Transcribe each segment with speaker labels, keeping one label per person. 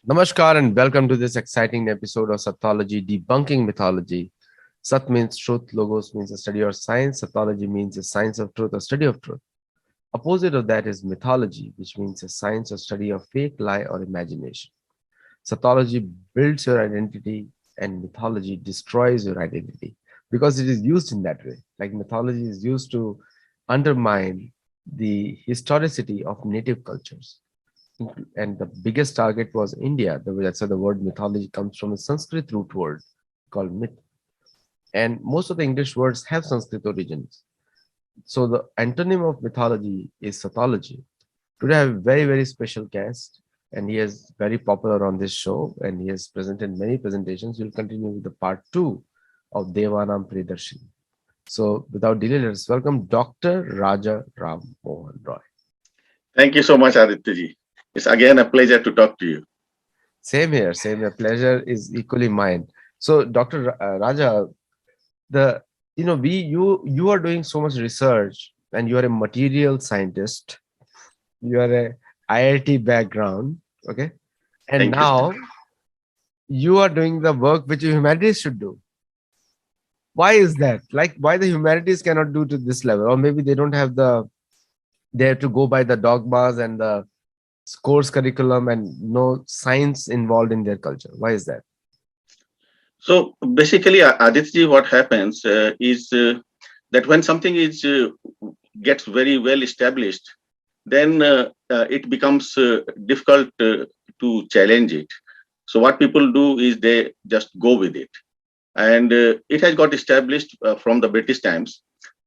Speaker 1: Namaskar and welcome to this exciting episode of Sattology Debunking Mythology. Sat means truth, Logos means a study or science, Sattology means a science of truth or study of truth. Opposite of that is mythology, which means a science or study of fake, lie, or imagination. Sattology builds your identity and mythology destroys your identity because it is used in that way. Like mythology is used to undermine the historicity of native cultures, and the biggest target was India. That's why the word mythology comes from a Sanskrit root word called myth. And most of the English words have Sanskrit origins. So the antonym of mythology is Sattology. Today I have a very, very special guest, and he is very popular on this show, and he has presented many presentations. We'll continue with the part two of Devanampriya Priyadarshi. So without delay, let's welcome Dr. Raja Ram Mohan Roy.
Speaker 2: Thank you so much, Aditya. It's again a pleasure to talk to you.
Speaker 1: Same here, same here. Pleasure is equally mine. So, Dr. Raja, the you are doing so much research, and you are a material scientist. You are a IIT background, okay, and
Speaker 2: Thank you.
Speaker 1: now you are doing the work which humanities should do. Why is that? Like, why the humanities cannot do to this level, or maybe they don't have the they have to go by the dogmas and the course curriculum and no science involved in their culture. Why is that?
Speaker 2: So basically, Aditya, what happens is that when something is gets very well established, then it becomes difficult to challenge it. So what people do is they just go with it, and it has got established from the British times.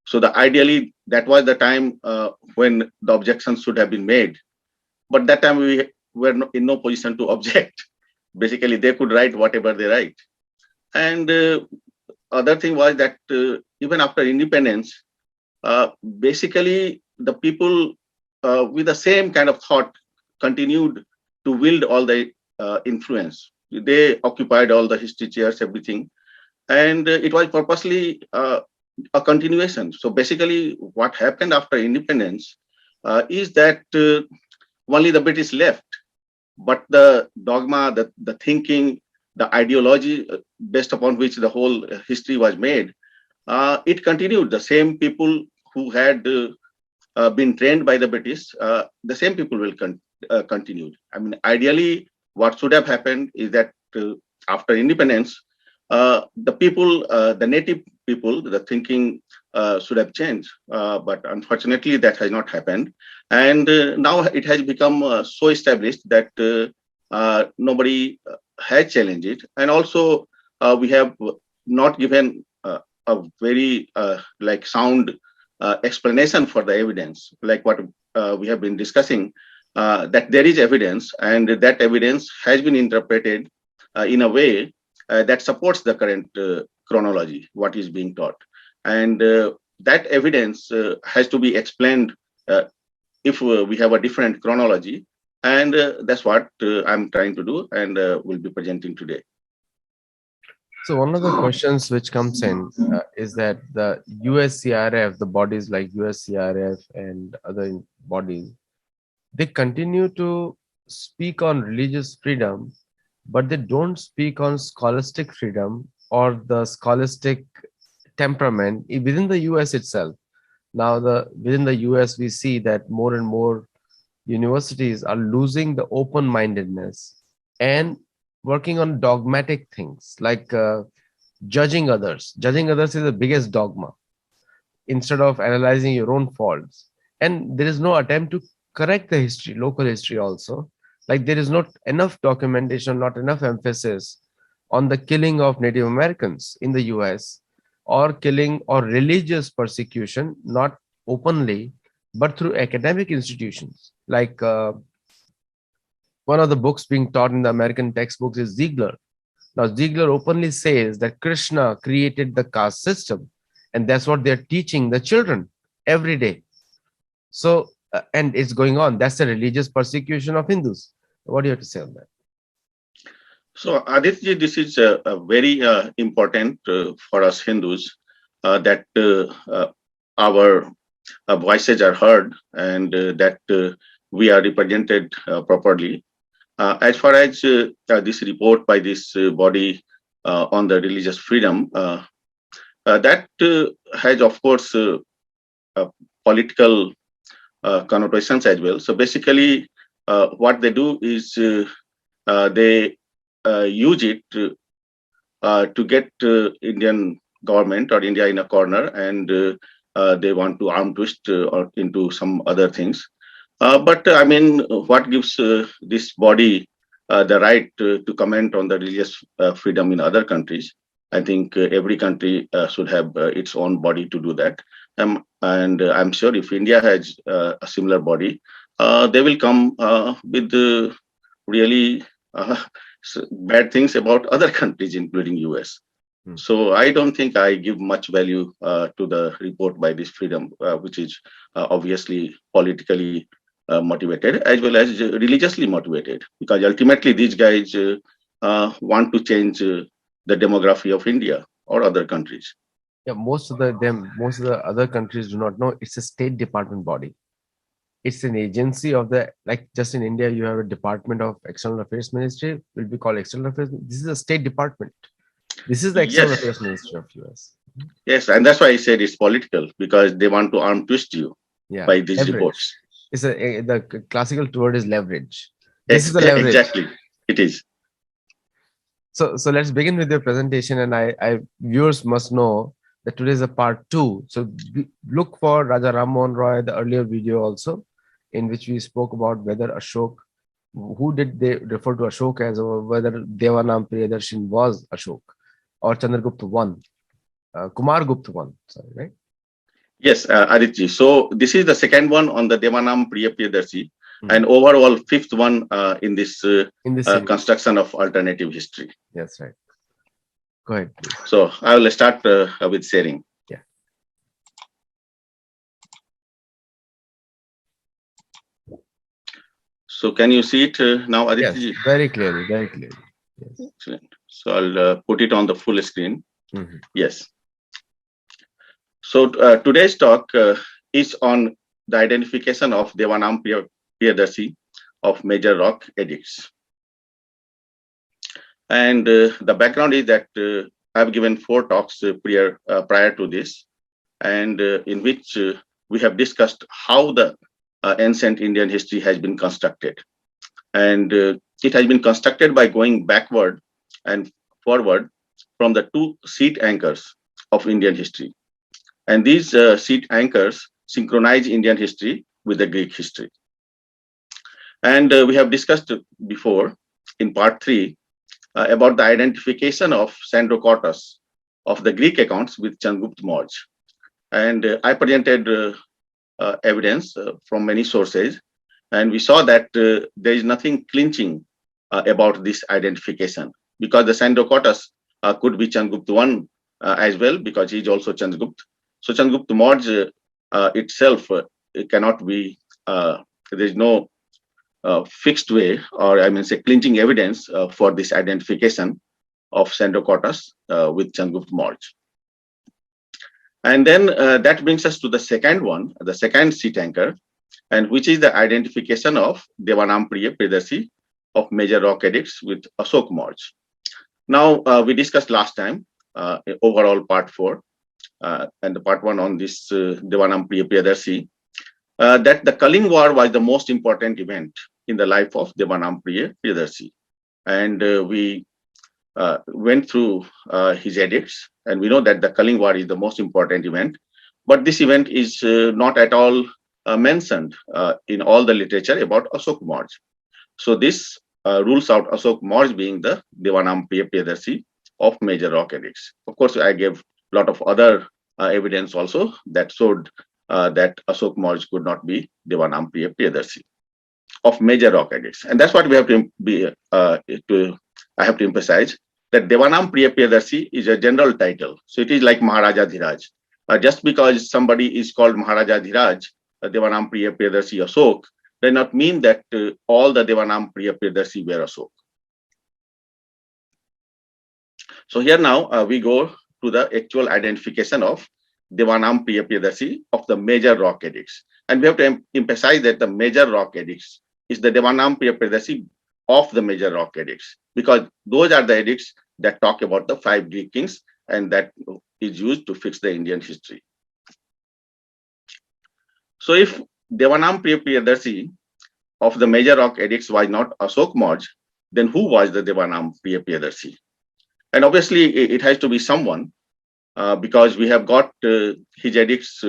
Speaker 2: So the ideally that was the time when the objections should have been made, but that time we were in no position to object. Basically, they could write whatever they write. And other thing was that even after independence, basically the people with the same kind of thought continued to wield all the influence. They occupied all the history chairs, everything, and it was purposely a continuation. So basically, what happened after independence is that only the British left, but the dogma, the thinking, the ideology based upon which the whole history was made, it continued. The same people who had been trained by the British, the same people will continue. I mean, ideally, what should have happened is that after independence, the people, the native people, the thinking should have changed. But unfortunately, that has not happened. And now it has become so established that nobody has challenged it. And also, we have not given a very like sound explanation for the evidence, like what we have been discussing, that there is evidence, and that evidence has been interpreted in a way that supports the current chronology, what is being taught. And that evidence has to be explained if we have a different chronology. And that's what I'm trying to do and will be presenting today.
Speaker 1: So one of the questions which comes in is that the USCRF, the bodies like USCRF and other bodies, they continue to speak on religious freedom, but they don't speak on scholastic freedom or the scholastic temperament within the US itself. Now, the within the US, we see that more and more universities are losing the open-mindedness and working on dogmatic things like judging others. Judging others is the biggest dogma instead of analyzing your own faults. And there is no attempt to correct the history, local history also. Like there is not enough documentation, not enough emphasis on the killing of Native Americans in the US or killing or religious persecution, not openly, but through academic institutions. Like one of the books being taught in the American textbooks is Ziegler. Now, Ziegler openly says that Krishna created the caste system, and that's what they're teaching the children every day. So, and it's going on. That's the religious persecution of Hindus. What do you have to say on that?
Speaker 2: So, Aditya, this is a very important for us Hindus that our voices are heard and that we are represented properly. As far as this report by this body on the religious freedom, that has, of course, political connotations as well. So basically, what they do is they use it to get Indian government or India in a corner, and they want to arm twist or into some other things. But I mean, what gives this body the right to comment on the religious freedom in other countries? I think every country should have its own body to do that. And I'm sure if India has a similar body, they will come with really bad things about other countries, including US. So I don't think I give much value to the report by this freedom, which is obviously politically motivated as well as religiously motivated, because ultimately these guys want to change the demography of India or other countries.
Speaker 1: Yeah, most of the other countries do not know it's a State Department body. It's an agency of the, like, just in India you have a Department of External Affairs Ministry, will be called External Affairs. This is a State Department. This is the External
Speaker 2: Yes,
Speaker 1: Affairs Ministry of US.
Speaker 2: yes, and that's why I said it's political, because they want to arm twist you
Speaker 1: Yeah,
Speaker 2: by these
Speaker 1: leverage.
Speaker 2: reports.
Speaker 1: It's the classical word is leverage. This is the leverage.
Speaker 2: Exactly, it is.
Speaker 1: So let's begin with your presentation, and I viewers must know that today is a part two. So look for Raja Ram Mohan Roy, the earlier video also, in which we spoke about whether Ashok, who did they refer to Ashok as, or whether Devanampriya Priyadarshi was Ashok or Chandragupta I, Kumar Gupta I. Sorry, right?
Speaker 2: Yes, Aditya. So this is the second one on the Devanampriya Priyadarshi,
Speaker 1: Hmm.
Speaker 2: and overall fifth one in this
Speaker 1: series.
Speaker 2: construction of alternative history.
Speaker 1: That's right. Go ahead, please.
Speaker 2: So I will start with sharing.
Speaker 1: Yeah.
Speaker 2: So can you see it now,
Speaker 1: Yes,
Speaker 2: Aditya?
Speaker 1: very clearly, very clearly. Yes.
Speaker 2: Excellent. So I'll put it on the full screen.
Speaker 1: Mm-hmm.
Speaker 2: Yes. So today's talk is on the identification of Devanampriya Priyadarshi of major rock edicts. And the background is that I've given 4 talks prior to this, and in which we have discussed how the ancient Indian history has been constructed. And it has been constructed by going backward and forward from the 2 seat anchors of Indian history. And these seat anchors synchronize Indian history with the Greek history. And we have discussed before in part 3 about the identification of Sandrocotus of the Greek accounts with Chandragupta Maurya. And I presented evidence from many sources, and we saw that there is nothing clinching about this identification, because the Sandrocotus could be Chandragupta I as well, because he is also Chandragupta. So Chandragupta Maurya itself it cannot be, there is no fixed way, or I mean say clinching evidence for this identification of Sandrocotus with Chandragupta Maurya. And then that brings us to the second one, the second seat anchor, and which is the identification of Devanampriya Priyadarshi of major rock edicts with Ashoka Maurya. Now we discussed last time overall part 4 and the part 1 on this Devanampriya Priyadarshi, that the Kalinga War was the most important event in the life of Devanampriya Priyadarshi. And we went through his edicts, and we know that the Kalinga War is the most important event. But this event is not at all mentioned in all the literature about Ashoka Maurya. So this rules out Ashoka Maurya being the Devanampriya Priyadarshi of major rock edicts. Of course, I gave a lot of other evidence also that showed that Ashoka Maurya could not be Devanampriya Priyadarshi of major rock edicts. And that's what we have to be I have to emphasize, that Devanampriya Priyadarshi is a general title. So it is like Maharaja Dhiraj. Just because somebody is called Maharaja Dhiraj, Devanampriya Priyadarshi Ashok, does not mean that all the Devanampriya Priyadarshi were Ashok. So here now we go to the actual identification of Devanampriya Priyadarshi of the major rock edicts. And we have to emphasize that the major rock edicts is the Devanampriya Priyadarshi of the major rock edicts, because those are the edicts that talk about the 5 Greek kings, and that is used to fix the Indian history. So if Devanampriya Priyadarshi of the major rock edicts was not Ashok Mauj, then who was the Devanampriya Priyadarshi? And obviously, it has to be someone, because we have got his edicts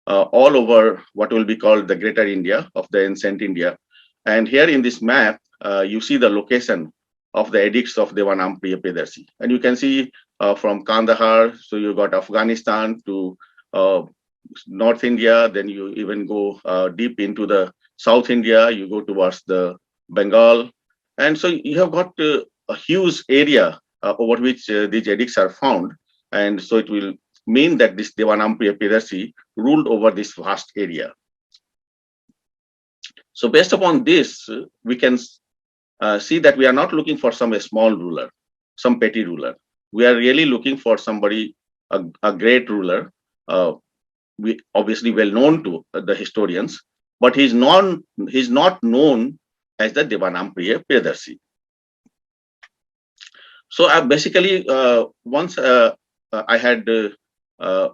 Speaker 2: all over what will be called the Greater India of the ancient India. And here in this map, you see the location of the edicts of Devanampriya Priyadarshi. And you can see from Kandahar, so you got Afghanistan to North India, then you even go deep into the South India, you go towards the Bengal. And so you have got a huge area over which these edicts are found. And so it will mean that this Devanampriya Priyadarshi ruled over this vast area. So based upon this, we can see that we are not looking for some small ruler, some petty ruler. We are really looking for somebody, a great ruler, we obviously well known to the historians, but he's not known as the Devanampriya Priyadarshi. So basically, once I had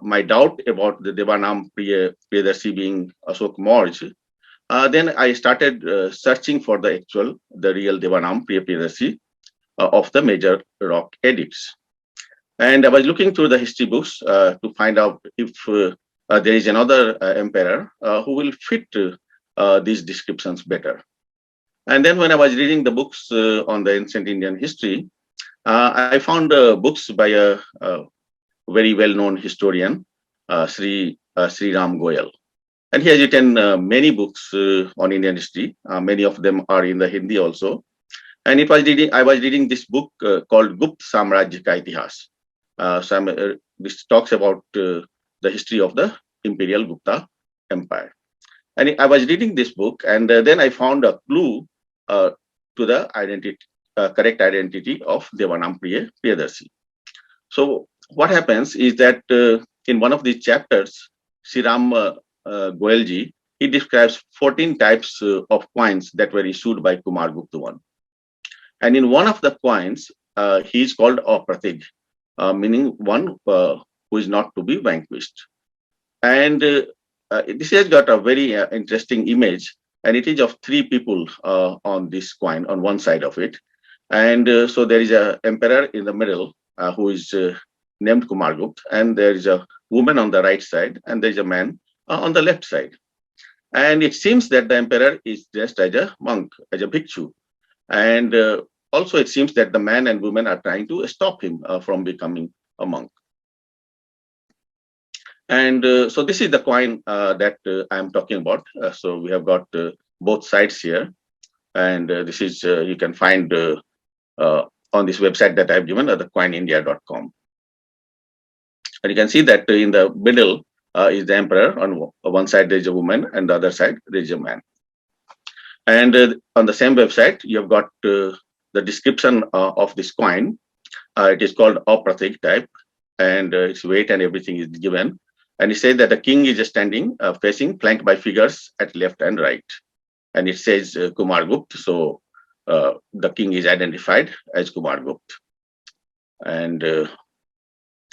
Speaker 2: my doubt about the Devanampriya Priyadarshi being Ashok Mauj, then I started searching for the real Devanampriya Priyadarshi of the major rock edicts. And I was looking through the history books to find out if there is another emperor who will fit these descriptions better. And then when I was reading the books on the ancient Indian history, I found books by a very well-known historian, Sri Ram Goyal. And he has written many books on Indian history. Many of them are in the Hindi also. And I was reading this book called Gupta Samrajya Ka Itihas. This talks about the history of the Imperial Gupta Empire. And I was reading this book, and then I found a clue to the correct identity of Devanampriya Priyadarshi. So what happens is that in one of these chapters, Sri Ram Goyalji, he describes 14 types of coins that were issued by Kumar Gupta I. And in one of the coins, he is called Apratig, meaning one who is not to be vanquished. And this has got a very interesting image, and it is of 3 people on this coin, on one side of it. And so there is an emperor in the middle who is named Kumar Gupta, and there is a woman on the right side, and there is a man on the left side. And it seems that the emperor is dressed as a monk, as a bhikshu. And also it seems that the man and woman are trying to stop him from becoming a monk. And so this is the coin that I am talking about. So we have got both sides here. And this is, you can find on this website that I've given, thecoinindia.com. And you can see that in the middle is the emperor. On one side there is a woman, and the other side there is a man. And on the same website, you have got the description of this coin. It is called Apratik type, and its weight and everything is given. And it says that the king is standing facing, flanked by figures at left and right. And it says Kumar Gupta, so the king is identified as Kumar Gupta. And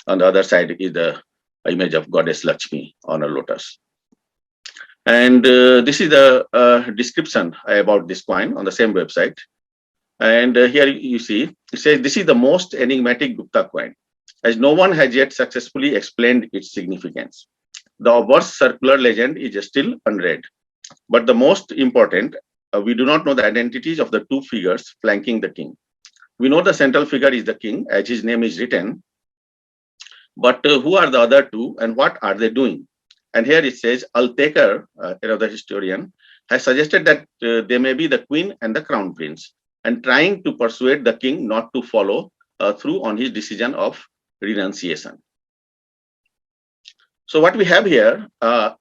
Speaker 2: on the other side is the image of goddess Lakshmi on a lotus. And this is the description about this coin on the same website. And here you see, it says this is the most enigmatic Gupta coin, as no one has yet successfully explained its significance. The obverse circular legend is still unread. But the most important, we do not know the identities of the 2 figures flanking the king. We know the central figure is the king, as his name is written. But who are the other 2, and what are they doing? And here it says, Altekar, the historian, has suggested that they may be the queen and the crown prince, and trying to persuade the king not to follow through on his decision of renunciation. So what we have here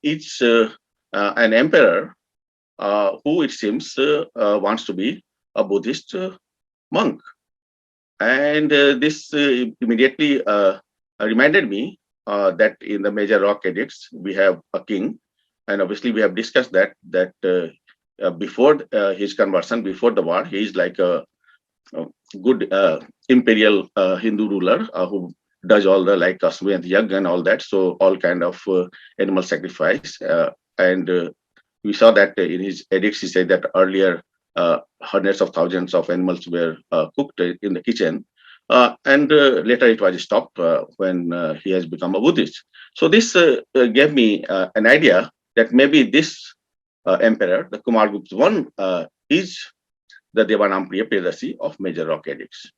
Speaker 2: is an emperor who it seems wants to be a Buddhist monk. And this immediately reminded me that in the major rock edicts, we have a king. And obviously we have discussed that before his conversion, before the war, he is like a good imperial Hindu ruler who does all the like Kashmir yag and all that. So all kind of animal sacrifice. And we saw that in his edicts, he said that earlier hundreds of thousands of animals were cooked in the kitchen. And later it was stopped when he has become a Buddhist. So this gave me an idea that maybe this emperor, the Kumar Gupta I, is the Devanampriya Priyadarshi of major rock edicts.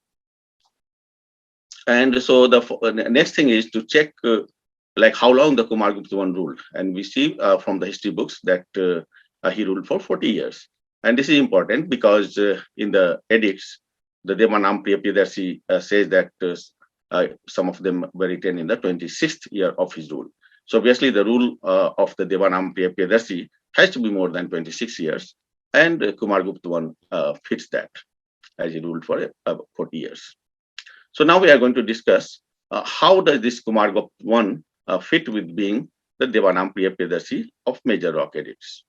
Speaker 2: And so the next thing is to check like how long the Kumar Gupta I ruled. And we see from the history books that he ruled for 40 years. And this is important because in the edicts, the Devanampriya Priyadarshi says that some of them were written in the 26th year of his rule. So obviously the rule of the Devanampriya Priyadarshi has to be more than 26 years. And Kumar Gupta I fits that, as he ruled for 40 years. So now we are going to discuss how does this Kumar Gupta I fit with being the Devanampriya Priyadarshi of major rock edicts.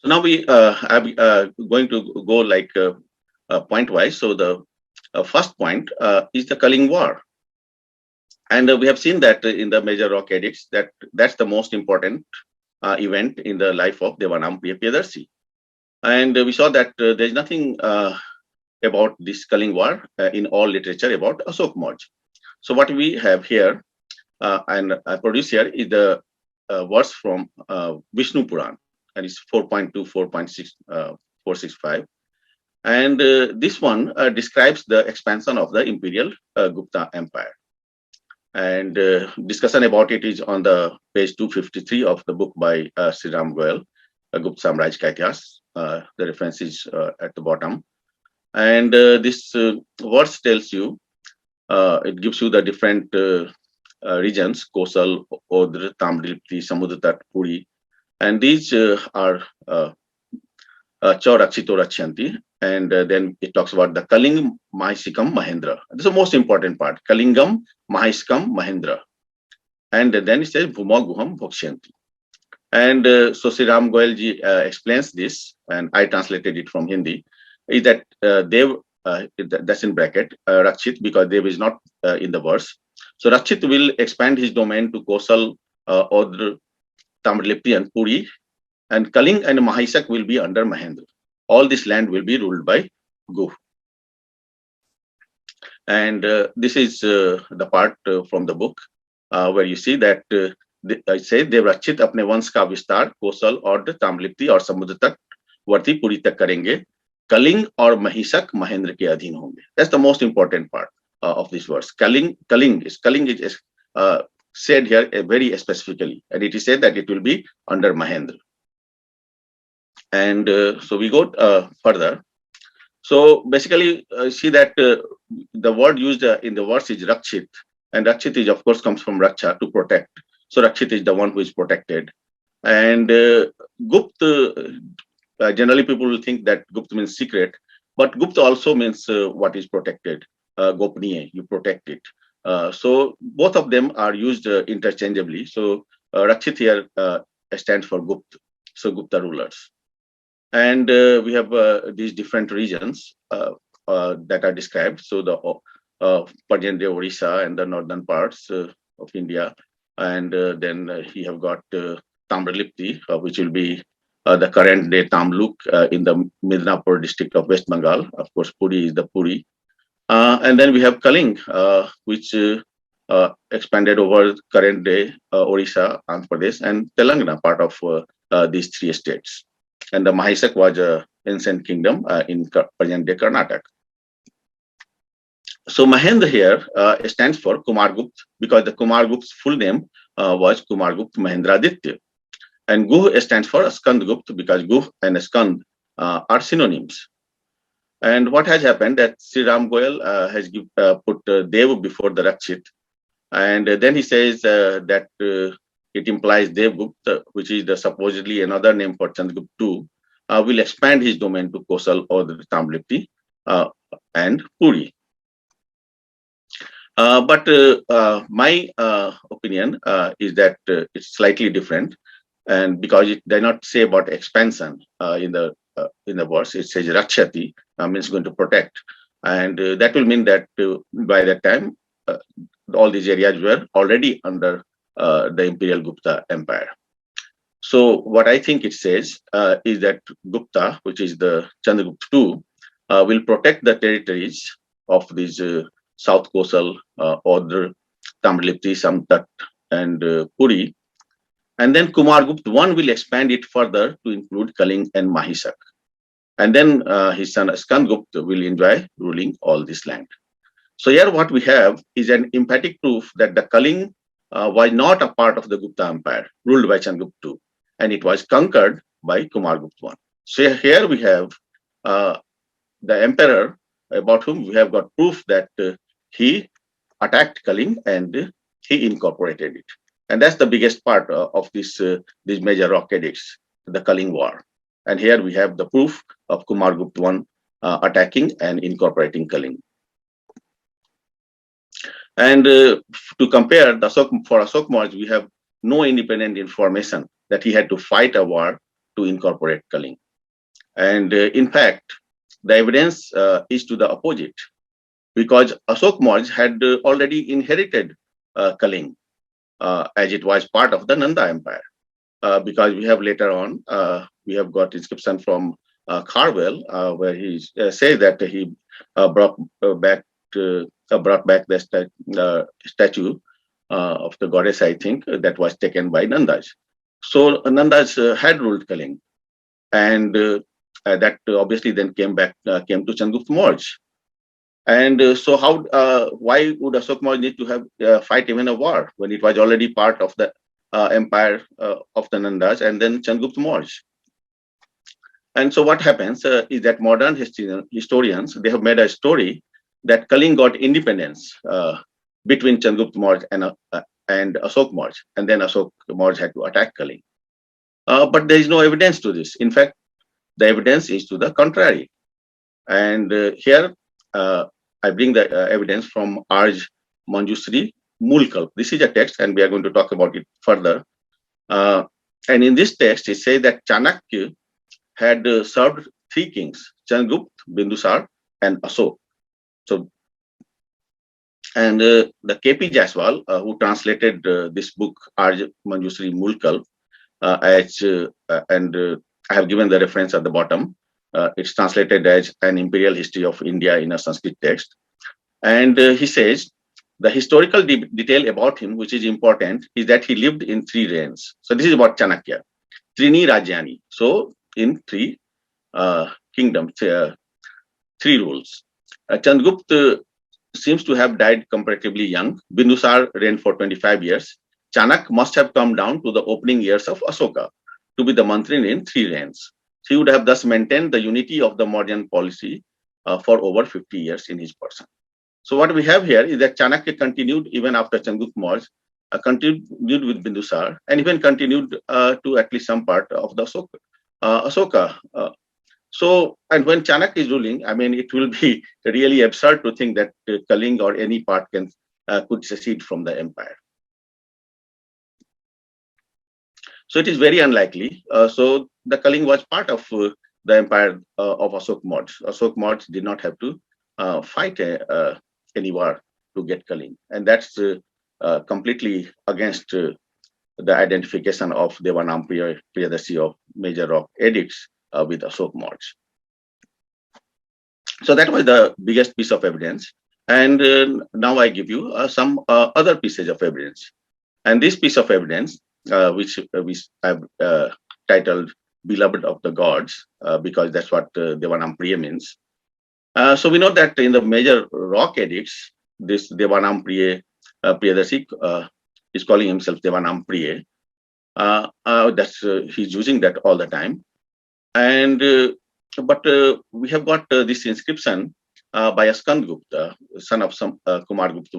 Speaker 2: So now we are going to go like point wise. So the first point is the Kalinga War. And we have seen that in the major rock edicts that that's the most important event in the life of Devanampriya Priyadarshi. And we saw that there's nothing about this Kalinga War in all literature about Ashoka Mauj. So what we have here and I produce here is the verse from Vishnu Puran, and it's 4.2, 4.6, 465. And this one describes the expansion of the imperial Gupta Empire. And discussion about it is on the page 253 of the book by Sri Ram Goyal, Gupta Samraj Ka Ityahas. The reference is at the bottom. And this verse tells you, it gives you the different regions, Kosal, Odr, Tamrilipti, Samudrat, Puri. And these are Chaurakshito Rachyanti. And then it talks about the Kalingam, Mahisikam, Mahendra. This is the most important part. Kalingam, Mahisikam, Mahendra. And then it says Bhuma Guham Bhokshyanti. And so Sri Ram Goyal ji explains this, and I translated it from Hindi, is that Dev, that's in bracket, Rakshit, because Dev is not in the verse. So Rakshit will expand his domain to Kosal, Odr, Tamrlipti and Puri, and Kaling and Mahisak will be under Mahendra. All this land will be ruled by Guh. And this is the part from the book where you see that I say देवरक्षित अपने वंश का विस्तार कौशल और ताम्रलिप्ति और समुद्र तक वर्ती पुरी तक करेंगे, कलिंग और महिषक महेंद्र के अधीन होंगे. That's the most important part of this verse. Kaling is said here very specifically, and it is said that it will be under Mahendra. And so we go further. So basically, see that the word used in the verse is Rakshit, and Rakshit is of course comes from Raksha, to protect. So Rakshit is the one who is protected. And Gupta, generally people will think that Gupta means secret, but Gupta also means what is protected. Gopniye, you protect it. So both of them are used interchangeably. So Rakshit here stands for Gupta, so Gupta rulers. And we have these different regions that are described. So the Pajendra, Orissa, and the northern parts of India. And then you have got Tamralipti, which will be the current day Tamluk in the Midnapur district of West Bengal. Of course, Puri is the Puri. And then we have Kaling, which expanded over current day Orissa, Andhra Pradesh, and Telangana, part of these three states. And the Mahisak was an ancient kingdom in present day Karnataka. So Mahendra here stands for Kumar Gupta, because the Kumar Gupta's full name was Kumar Gupta Mahendraditya. And Guh stands for Skand Gupta, because Guh and Skand are synonyms. And what has happened that Sri Ram Goyal has put Dev before the Rakshit. And then he says that it implies Dev Gupta, which is the supposedly another name for Chandragupta II, will expand his domain to Kosal or the Tamlipti and Puri. But my opinion is that it's slightly different, and because it does not say about expansion in the verse, it says Rakshati, means going to protect, and that will mean that by that time uh, all these areas were already under the Imperial Gupta Empire. So what I think it says is that Gupta, which is the Chandragupta II, will protect the territories of these South Coastal, Odr, Tamrlipti, Samtat, and Puri. And then Kumar Gupta I will expand it further to include Kaling and Mahisak. And then his son Skandgupta will enjoy ruling all this land. So here what we have is an emphatic proof that the Kaling was not a part of the Gupta Empire ruled by Chandragupta II, and it was conquered by Kumar Gupta I. So here we have uh, the emperor about whom we have got proof that he attacked Kaling and he incorporated it. And that's the biggest part of these major rock edicts, the Kaling War. And here we have the proof of Kumar Gupta I attacking and incorporating Kaling. And to compare for Asok Maurya, we have no independent information that he had to fight a war to incorporate Kaling. And in fact, the evidence is to the opposite, because Asok Maurya had already inherited Kaling as it was part of the Nanda Empire. Because we have later on, we have got inscription from Carwell, where he says that he brought back the statue of the goddess, I think, that was taken by Nandas. So Nandas had ruled Kaling, and that obviously then came to Chandragupta Maurya. And so, why would Asok Maurya need to have fight even a war when it was already part of the empire of the Nandas and then Chandragupta Maurya? And so, what happens is that modern historians, they have made a story that Kaling got independence between Chandragupta Maurya and Asok Maurya, and then Asok Maurya had to attack Kaling. But there is no evidence to this. In fact, the evidence is to the contrary. And here I bring the evidence from Arj Manjusri Mulkal. This is a text, and we are going to talk about it further. And in this text, it says that Chanakya had served three kings: Chandragupta, Bindusar, and Asok. So, and the K.P. Jaiswal, who translated this book, Arj Manjusri Mulkal, and I have given the reference at the bottom. It's translated as An Imperial History of India in a Sanskrit text. And he says, the historical detail about him, which is important, is that he lived in three reigns. So this is about Chanakya. Trini Rajyani. So in three kingdoms, three rules. Chandragupta seems to have died comparatively young. Bindusar reigned for 25 years. Chanak must have come down to the opening years of Ashoka to be the mantrin in three reigns. He would have thus maintained the unity of the Mauryan policy for over 50 years in his person. So what we have here is that Chanakya continued even after Chandragupta Maurya, continued with Bindusar, and even continued to at least some part of the Ashoka. So, and when Chanakya is ruling, I mean, it will be really absurd to think that Kaling or any part could secede from the empire. So it is very unlikely. So the Kaling was part of the empire of Asok Maurya. Asok Maurya did not have to fight any war to get Kaling, and that's completely against the identification of Devanampriya Priyadarshi of major rock edicts with Asok Maurya. So that was the biggest piece of evidence. And now I give you some other pieces of evidence. And this piece of evidence, which I've titled Beloved of the Gods, because that's what Devanampriya means. So we know that in the major rock edicts, this Devanampriya Priyadarshi is calling himself Devanampriya. He's using that all the time. And but we have got this inscription by a Skandgupta, son of Kumar Gupta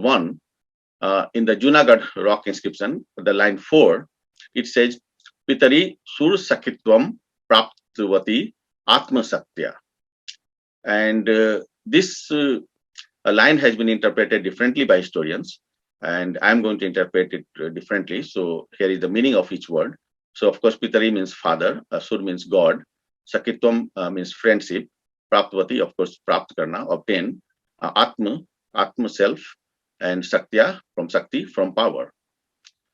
Speaker 2: I. In the Junagadh rock inscription, the line 4, it says, Pitari Sur Sakitvam Praptvati Atma Satya. And this A line has been interpreted differently by historians, and I'm going to interpret it differently. So here is the meaning of each word. So of course, Pitari means father, Sur means God, Sakitvam means friendship, Praptvati, of course, Prapt karna, obtain, Atma self, and Saktya from Sakti, from power.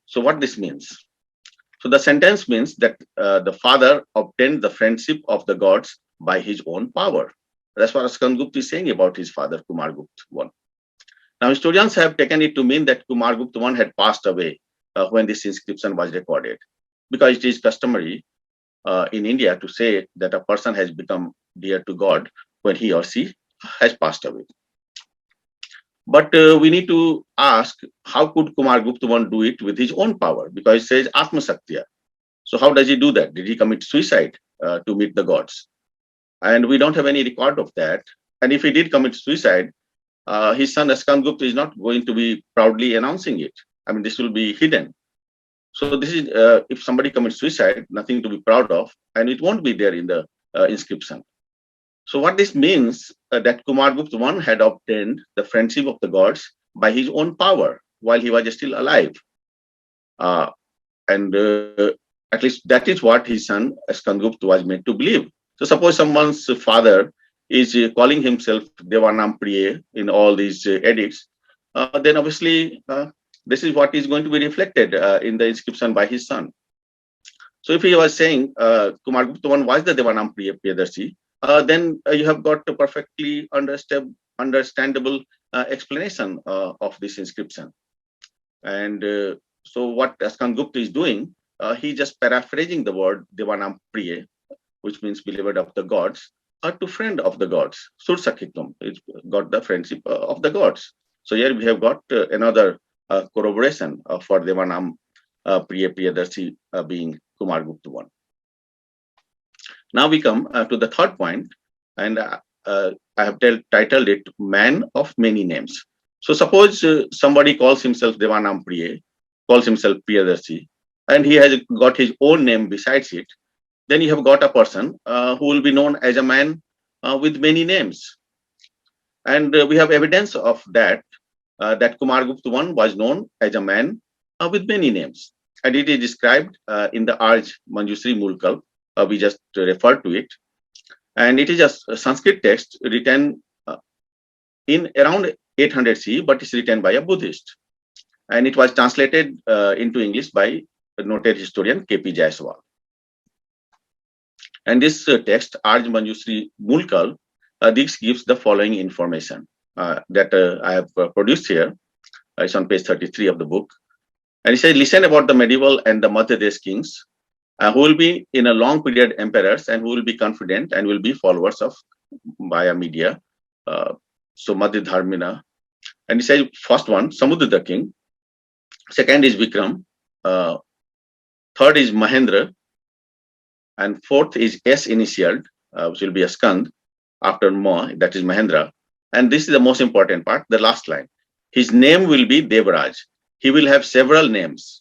Speaker 2: So what this means? So the sentence means that the father obtained the friendship of the gods by his own power. That's what Skandgupta is saying about his father, Kumar Gupta I. Now, historians have taken it to mean that Kumar Gupta I had passed away when this inscription was recorded, because it is customary in India to say that a person has become dear to God when he or she has passed away. But we need to ask, how could Kumar Gupta I do it with his own power? Because it says Atma Saktya. So how does he do that? Did he commit suicide to meet the gods? And we don't have any record of that. And if he did commit suicide, his son Skandgupta is not going to be proudly announcing it. I mean, this will be hidden. So this is, if somebody commits suicide, nothing to be proud of, and it won't be there in the inscription. So what this means, that Kumar Gupta I had obtained the friendship of the gods by his own power while he was still alive. And at least that is what his son Skandgupta was made to believe. So suppose someone's father is calling himself Devanampriya in all these edicts, then obviously this is what is going to be reflected in the inscription by his son. So if he was saying Kumar Gupta I was the Devanampriya Priyadarshi, then you have got a perfectly understandable explanation of this inscription. And so what Skandgupta is doing, he just paraphrasing the word Devanam Priya, which means beloved of the gods, to friend of the gods. Sur Sakhitam, it's got the friendship of the gods. So here we have got another corroboration for Devanam Priya Priyadarshi being Kumar Gupta I. Now we come to the third point, and I have titled it Man of Many Names. So suppose somebody calls himself Devanam Priya, calls himself Priyadarshi, and he has got his own name besides it, then you have got a person who will be known as a man with many names. And we have evidence of that, that Kumar Gupta I was known as a man with many names. And it is described in the Arj Manjusri Mulkal. We just referred to it. And it is a Sanskrit text written in around 800 CE, but it's written by a Buddhist. And it was translated into English by a noted historian K.P. Jaiswal. And this text, Arj Manjusri Mulkal, this gives the following information that I have produced here. It's on page 33 of the book. And it says, listen about the medieval and the Madhya Desh kings who will be in a long period emperors and who will be confident and will be followers of via media. So Madhya Dharmina. And it says, first one, Samudra the king. Second is Vikram. Third is Mahendra. And fourth is S initialed, which will be a Skand after Ma, that is Mahendra. And this is the most important part, the last line. His name will be Devraj. He will have several names.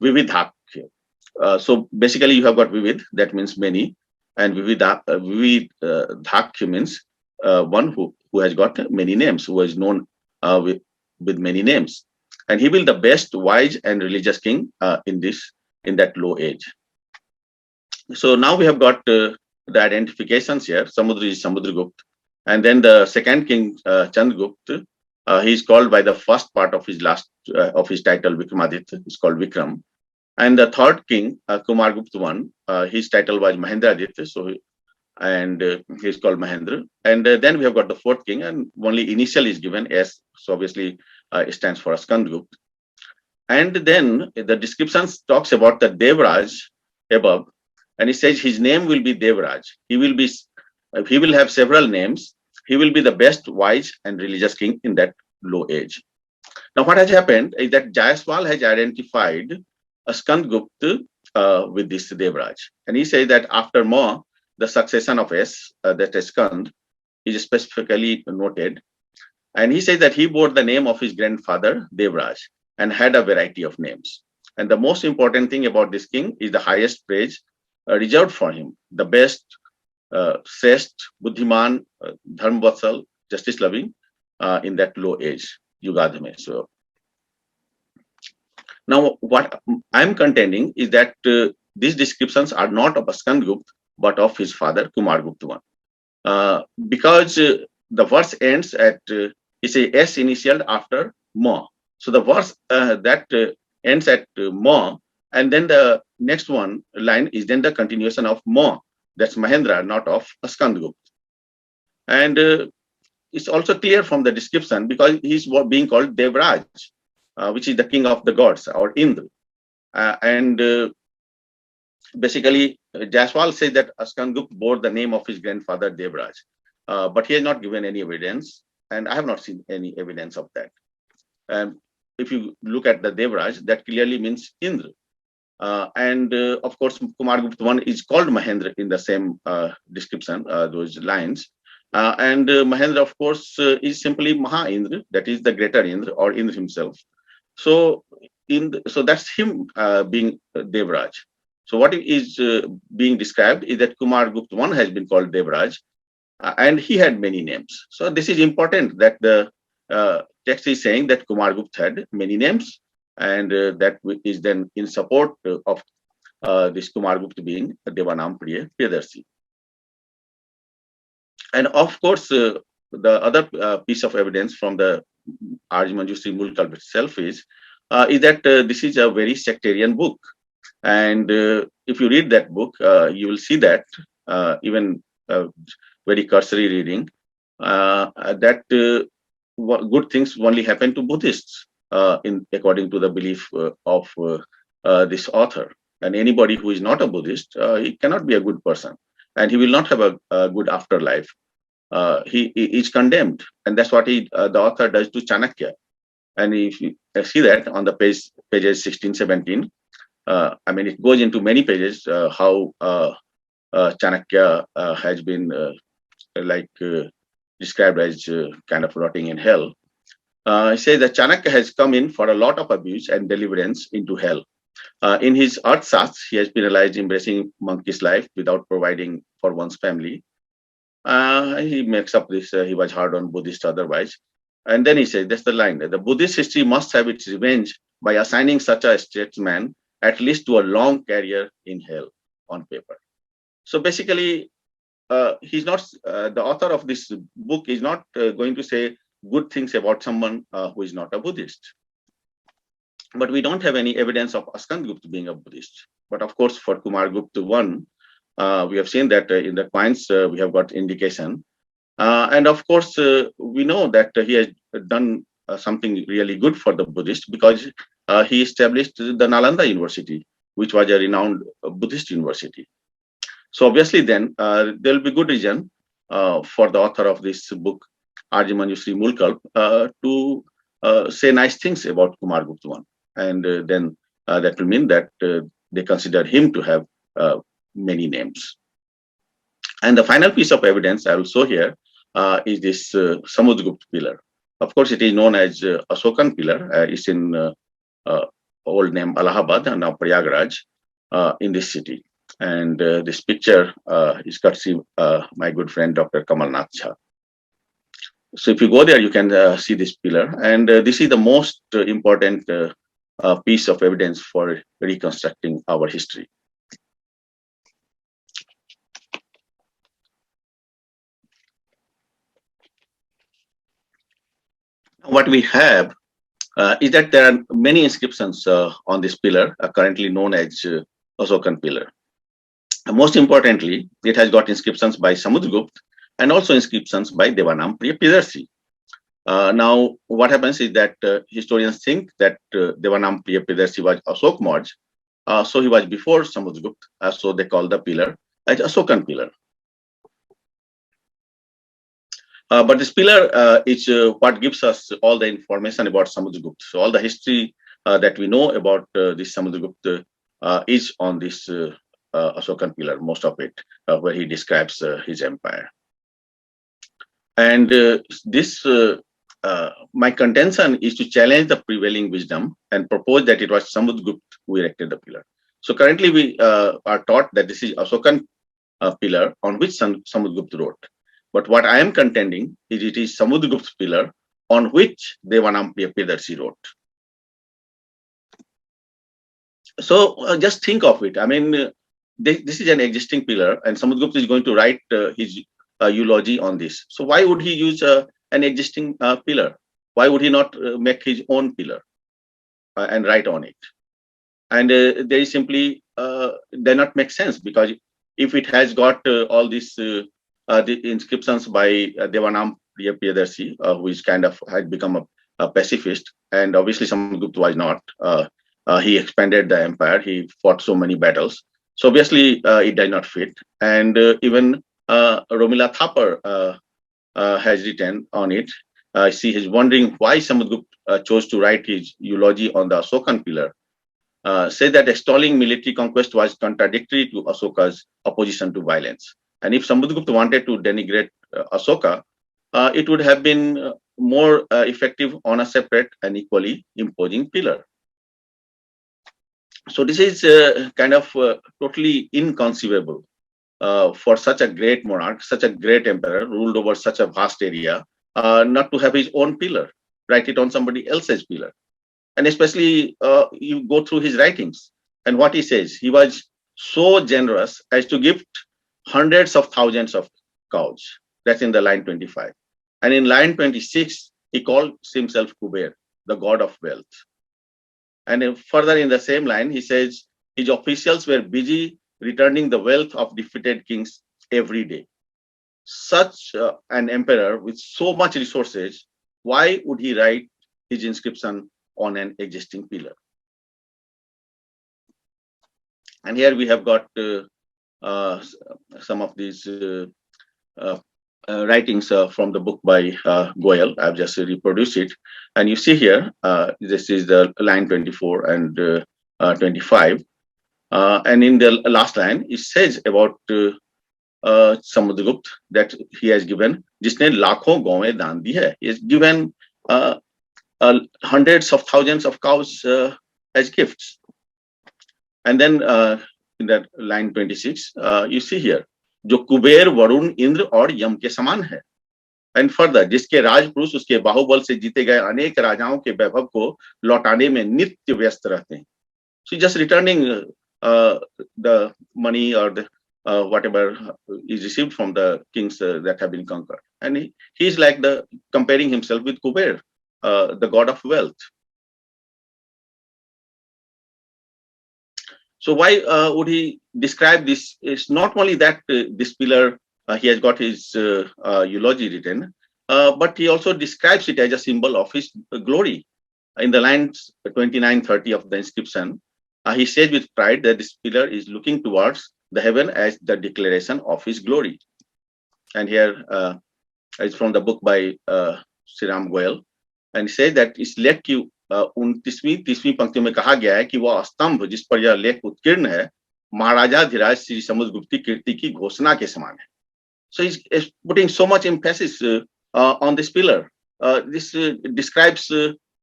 Speaker 2: Vividhak. So basically you have got Vivid, that means many. And Vividhak means one who has got many names, who is known with many names. And he will be the best, wise and religious king in that low age. So now we have got the identifications here. Samudra is Samudragupta. And then the second king, Chandragupta, he is called by the first part of his title, Vikramaditya. He's called Vikram. And the third king, Kumar Gupta I, his title was Mahendrajitya. So, and he's called Mahendra. And then we have got the fourth king, and only initial is given S. So obviously it stands for Skandgupta. And then the description talks about the Devraj above. And he says his name will be Devraj. He will have several names. He will be the best, wise, and religious king in that low age. Now, what has happened is that Jaiswal has identified a Skandgupta with this Devraj. And he says that after Ma, the succession of S, that is Skand, is specifically noted. And he says that he bore the name of his grandfather, Devraj, and had a variety of names. And the most important thing about this king is the highest praise reserved for him, the best, Sresht, Buddhiman, Dharmvatsal, justice loving, in that low age, Yugadhame. So now what I'm contending is that these descriptions are not of Skandgupta, but of his father, Kumar Gupta I. Because the verse ends at, it's a S initial after Ma. So the verse that ends at Ma, and then the next one line is then the continuation of Ma. That's Mahendra, not of Skandgupta. And it's also clear from the description because he's being called Devraj, which is the king of the gods, or Indra. And basically, Jaswal says that Skandgupta bore the name of his grandfather Devraj, but he has not given any evidence, and I have not seen any evidence of that. And if you look at the Devraj, that clearly means Indra. And of course, Kumar Gupta I is called Mahendra in the same description, those lines. And Mahendra, of course, is simply Maha Indra, that is the greater Indra or Indra himself. So, so that's him being Devraj. So what is being described is that Kumar Gupta I has been called Devraj, and he had many names. So this is important that the text is saying that Kumar Gupta had many names, and that is then in support of this Kumar Gupta being Devanampriya Priyadarshi. And of course, the other piece of evidence from the Arjmanjusri Mulkalp itself is that this is a very sectarian book. And if you read that book, you will see that even very cursory reading, that good things only happen to Buddhists, according to the belief of this author. And anybody who is not a Buddhist, he cannot be a good person, and he will not have a good afterlife. He is condemned, and that's what the author does to Chanakya. And if you see that on the pages 16, 17, I mean, it goes into many pages how Chanakya has been described as kind of rotting in hell. He says that Chanakya has come in for a lot of abuse and deliverance into hell. In his Arthsats, he has penalized embracing monkey's life without providing for one's family. He makes up this, he was hard on Buddhist otherwise. And then he says, that's the line, the Buddhist history must have its revenge by assigning such a statesman at least to a long career in hell on paper. So basically, he's not, the author of this book is not going to say good things about someone who is not a Buddhist. But we don't have any evidence of Skandgupta being a Buddhist. But of course, for Kumar Gupta I, we have seen that in the coins, we have got indication. And of course, we know that he has done something really good for the Buddhist because he established the Nalanda University, which was a renowned Buddhist university. So obviously then there will be good reason for the author of this book, Arjmanjusri Mulkalp, to say nice things about Kumar Gupta I. And then that will mean that they consider him to have many names. And the final piece of evidence I will show here is this Samudragupta pillar. Of course, it is known as Ashokan pillar. It's in old name Allahabad and now Prayagraj in this city. And this picture is courtesy my good friend Dr. Kamal Nath Jha. So if you go there, you can see this pillar. And this is the most important piece of evidence for reconstructing our history. What we have is that there are many inscriptions on this pillar, currently known as Ashokan pillar. Most importantly, it has got inscriptions by Samudragupta and also inscriptions by Devanampriya Priyadarshi. Now, what happens is that historians think that Devanampriya Priyadarshi was Ashok Marj, so he was before Samudragupta, so they call the pillar as Ashokan pillar. But this pillar is what gives us all the information about Samudragupta. So all the history that we know about this Samudragupta is on this Ashokan pillar, most of it, where he describes his empire. And this, my contention is to challenge the prevailing wisdom and propose that it was Samudragupta who erected the pillar. So currently we are taught that this is Ashokan pillar on which Samudragupta wrote. But what I am contending is it is Samudragupta's pillar on which Devanampriya Priyadarshi wrote. So just think of it. I mean, this is an existing pillar, and Samudragupta is going to write his eulogy on this. So why would he use an existing pillar? Why would he not make his own pillar and write on it? And they simply do not make sense, because if it has got all these the inscriptions by Devanampriya Priyadarshi, who is kind of had become a pacifist, and obviously Samudragupta was not. He expanded the empire. He fought so many battles. So obviously it did not fit. And even Romila Thapar has written on it. She is wondering why Samudragupta chose to write his eulogy on the Ashokan pillar. Say that extolling military conquest was contradictory to Ashoka's opposition to violence. And if Samudragupta wanted to denigrate Ashoka, it would have been more effective on a separate and equally imposing pillar. So this is kind of totally inconceivable for such a great monarch, such a great emperor, ruled over such a vast area, not to have his own pillar, write it on somebody else's pillar. And especially you go through his writings and what he says. He was so generous as to gift hundreds of thousands of cows. That's in the line 25. And in line 26, he called himself Kuber, the god of wealth. And further in the same line, he says his officials were busy returning the wealth of defeated kings every day. Such an emperor with so much resources, why would he write his inscription on an existing pillar? And here we have got some of these writings from the book by Goyal. I've just reproduced it. And you see here, this is the line 24 and 25. And in the last line, it says about Samudragupta that he has given, जिसने लाखों गौएं दान दी है. He has given hundreds of thousands of cows as gifts. And then in that line 26, you see here, जो कुबेर वरुण इंद्र और यम के समान है. And further, जिसके राजपुरुष उसके बाहुबल से जीते गए अनेक राजाओं के वैभव को लौटाने में नित्य व्यस्त रहते हैं. So just returning the money or the whatever is received from the kings that have been conquered. And he is like comparing himself with Kuber, the god of wealth. So why would he describe this? It's not only that this pillar, he has got his eulogy written, but he also describes it as a symbol of his glory. In the lines 29-30 of the inscription, he says with pride that this pillar is looking towards the heaven as the declaration of his glory. And here it's from the book by Sriram Goyal. And he says that इस लेख की 29वीं पंक्ति में कहा गया है कि वह स्तंभ जिस पर यह लेख उत्कीर्ण है महाराजाधिराज श्री समुद्रगुप्त की कीर्ति की घोषणा के समान है. So he's putting so much emphasis on this pillar. This describes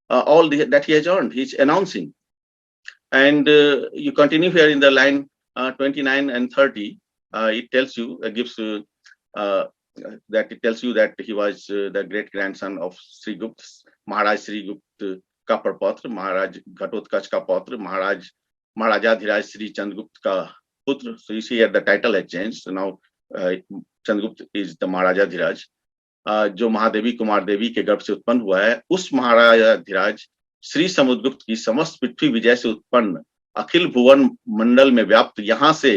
Speaker 2: all that he has earned. He's announcing. And you continue here in the line 29 and 30. It tells you, it tells you that he was the great grandson of Sri Gupta, Maharaj Sri Gupta का प्रपौत्र, महाराज घटोत्कच का पौत्र, महाराजाधिराज श्री चंद्रगुप्त का पुत्र. So you see here the title has changed. So now Chandragupta is the महाराजाधिराज, जो महादेवी कुमार देवी के गर्भ से उत्पन्न हुआ है. उस महाराजाधिराज श्री समुद्रगुप्त की समस्त पृथ्वी विजय से उत्पन्न अखिल भुवन मंडल में व्याप्त यहाँ से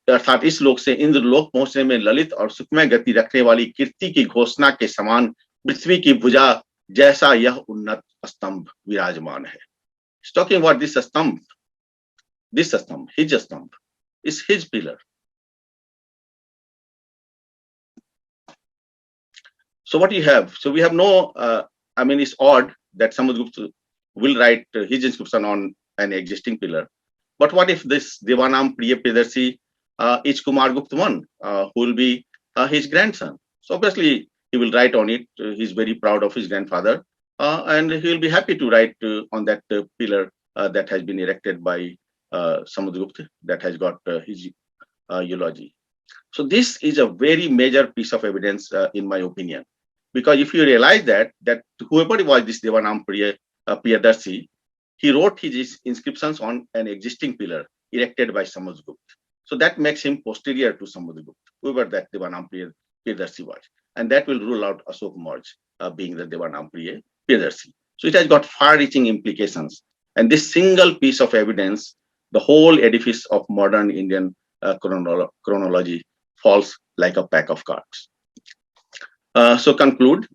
Speaker 2: अर्थात इस लोक से इंद्रलोक पहुंचने में ललित और सुखमय गति रखने वाली कीर्ति की घोषणा के समान पृथ्वी की भुजा जैसा यह उन्नत स्तंभ विराजमान है. Talking about this स्तंभ, his स्तंभ is his pillar. So what you have? So we have no, I mean, it's odd that Samudragupta will write his inscription on an existing pillar. But what if this Devanampriya Priyadarshi is Kumar Gupta I, who will be his grandson? So obviously he will write on it. He's very proud of his grandfather, and he will be happy to write on that pillar that has been erected by Samudragupta, that has got his eulogy. So this is a very major piece of evidence, in my opinion, Because if you realize that whoever was this Devanampriya Priyadarshi, he wrote his inscriptions on an existing pillar erected by Samudragupta. So that makes him posterior to Samudragupta, whoever that Devanampriya Priyadarshi was. And that will rule out Ashoka March being the Devanampriya Priyadarshi. So it has got far-reaching implications. And this single piece of evidence, the whole edifice of modern Indian chronology falls like a pack of cards. So conclude,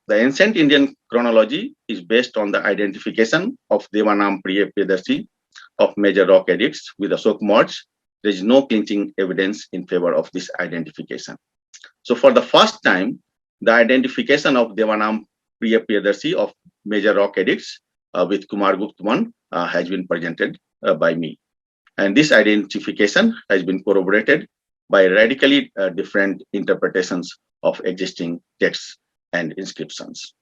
Speaker 2: the ancient Indian chronology is based on the identification of Devanampriya Priyadarshi of major rock edicts with Ashoka March. There is no clinching evidence in favor of this identification. So for the first time, the identification of Devanampriya Priyadarshi of major rock edicts with Kumar Gupta I has been presented by me. And this identification has been corroborated by radically different interpretations of existing texts and inscriptions.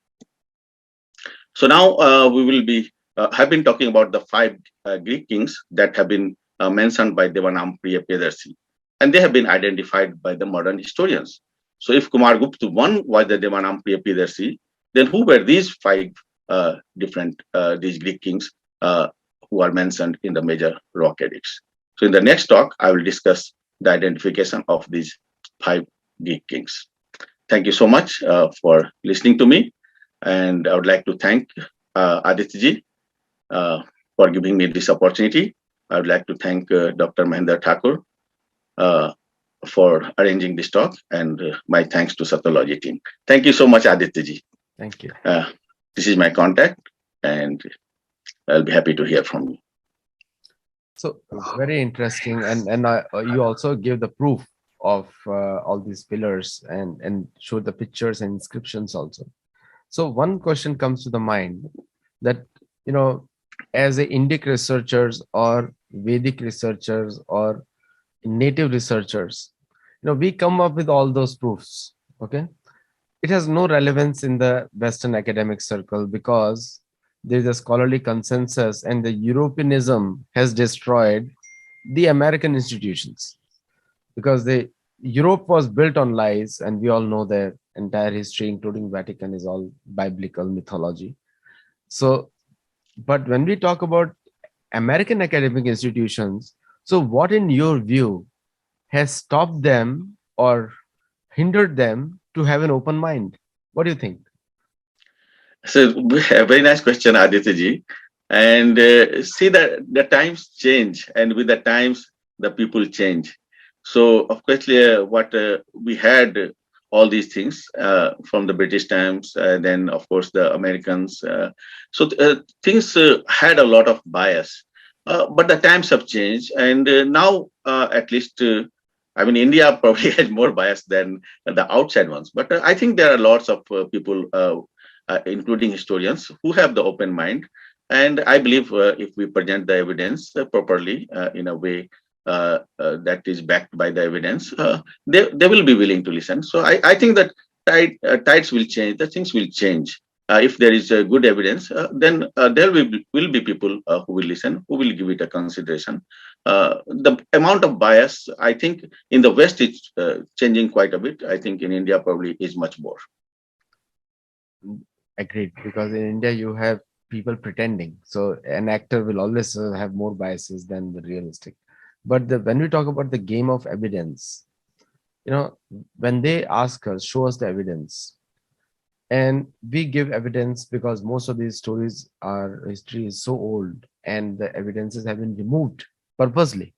Speaker 2: So now we will be have been talking about the five Greek kings that have been mentioned by Devanampriya Priyadarshi, and they have been identified by the modern historians. So if Kumar Gupta I was the Devanampriya Priyadarshi, then who were these five different these Greek kings who are mentioned in the major rock edicts? So in the next talk, I will discuss the identification of these five Greek kings. Thank you so much for listening to me. And I would like to thank Aditya for giving me this opportunity. I would like to thank Dr. Mahendra Thakur for arranging this talk, and my thanks to Sattology team. Thank you so much, Aditya.
Speaker 1: Thank you.
Speaker 2: This is my contact, and I'll be happy to hear from you.
Speaker 1: So very interesting, and you also give the proof of all these pillars and show the pictures and inscriptions also. So one question comes to the mind that, as a Indic researchers or Vedic researchers or native researchers, we come up with all those proofs. Okay, it has no relevance in the Western academic circle because there is a scholarly consensus, and the Europeanism has destroyed the American institutions, because Europe was built on lies, and we all know their entire history, including Vatican, is all biblical mythology. So, but when we talk about American academic institutions, so what in your view has stopped them or hindered them to have an open mind? What do you think?
Speaker 2: So a very nice question, Aditya. And see that the times change, and with the times, the people change. So of course, what we had all these things from the British times, then of course the Americans. Things had a lot of bias, but the times have changed, and now at least. I mean, India probably has more bias than the outside ones, but I think there are lots of people, including historians, who have the open mind. And I believe if we present the evidence properly in a way that is backed by the evidence, they will be willing to listen. So I think that tides will change, the things will change. If there is good evidence, then there will be people who will listen, who will give it a consideration. The amount of bias, I think, in the West is changing quite a bit. I think in India probably is much more.
Speaker 1: Agreed, because in India you have people pretending. So an actor will always have more biases than the realistic. But when we talk about the game of evidence, when they ask us, show us the evidence, and we give evidence because most of these stories, our history is so old and the evidences have been removed purposely.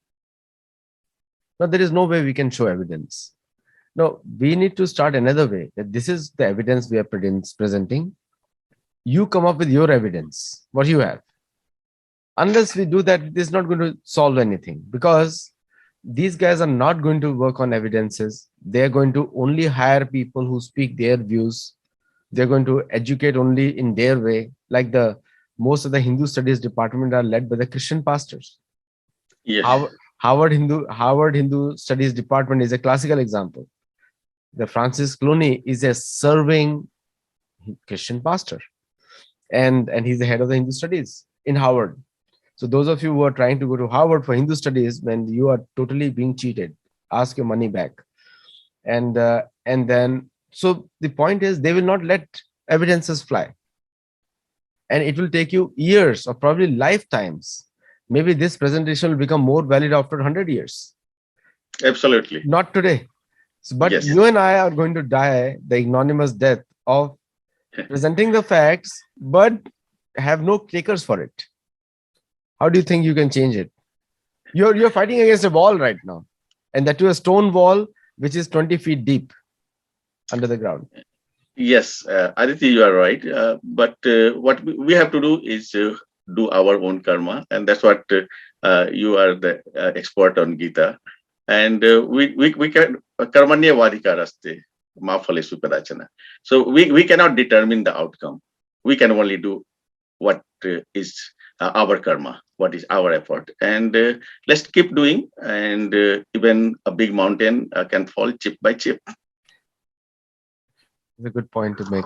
Speaker 1: Now there is no way we can show evidence. No, we need to start another way, that this is the evidence we are presenting. You come up with your evidence, what you have. Unless we do that, it is not going to solve anything, because these guys are not going to work on evidences. They're going to only hire people who speak their views. They're going to educate only in their way. Like most of the Hindu studies department are led by the Christian pastors.
Speaker 2: Yes.
Speaker 1: Harvard Hindu Studies Department is a classical example. The Francis Clooney is a serving Christian pastor, and he's the head of the Hindu Studies in Harvard. So those of you who are trying to go to Harvard for Hindu Studies, when you are totally being cheated, ask your money back. And then So the point is, they will not let evidences fly, and it will take you years or probably lifetimes. Maybe this presentation will become more valid after 100 years,
Speaker 2: Absolutely.
Speaker 1: not today. But
Speaker 2: Yes.
Speaker 1: you and I are going to die the ignominious death of presenting the facts, but have no takers for it. How do you think you can change it? You're fighting against a wall right now, and that to a stone wall which is 20 feet deep under the ground.
Speaker 2: Yes, Aditi, you are right. But what we have to do is do our own karma, and that's what you are the expert on Gita. And we can karmanya vadikaraste ma phalesu kadachana. So we cannot determine the outcome. We can only do what is our karma, what is our effort, and let's keep doing. And even a big mountain can fall chip by chip.
Speaker 1: It's a good point to make.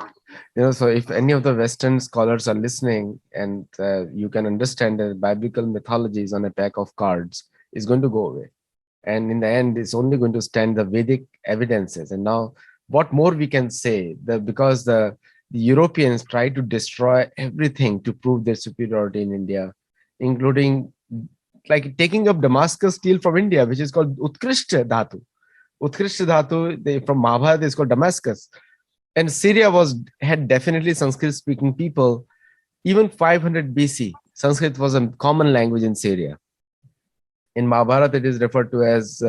Speaker 1: So if any of the Western scholars are listening, and you can understand that biblical mythology is on a pack of cards, is going to go away. And in the end, it's only going to stand the Vedic evidences. And now, what more we can say? Because the Europeans tried to destroy everything to prove their superiority in India, including like taking up Damascus steel from India, which is called Utkrishta Dhatu. Utkrishta Dhatu, from Mahabharata, is called Damascus. And Syria had definitely Sanskrit-speaking people. Even 500 BC, Sanskrit was a common language in Syria. In Mahabharata, it is referred to as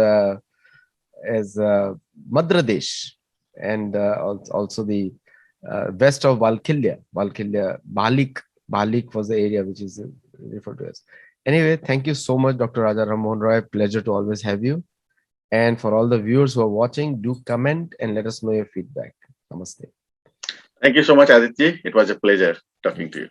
Speaker 1: Madradesh, and also the west of Valkyria. Balik was the area which is referred to as. Anyway, thank you so much, Dr. Raja Ram Mohan Roy. Pleasure to always have you. And for all the viewers who are watching, do comment and let us know your feedback. Namaste.
Speaker 2: Thank you so much, Aditi. It was a pleasure talking to you.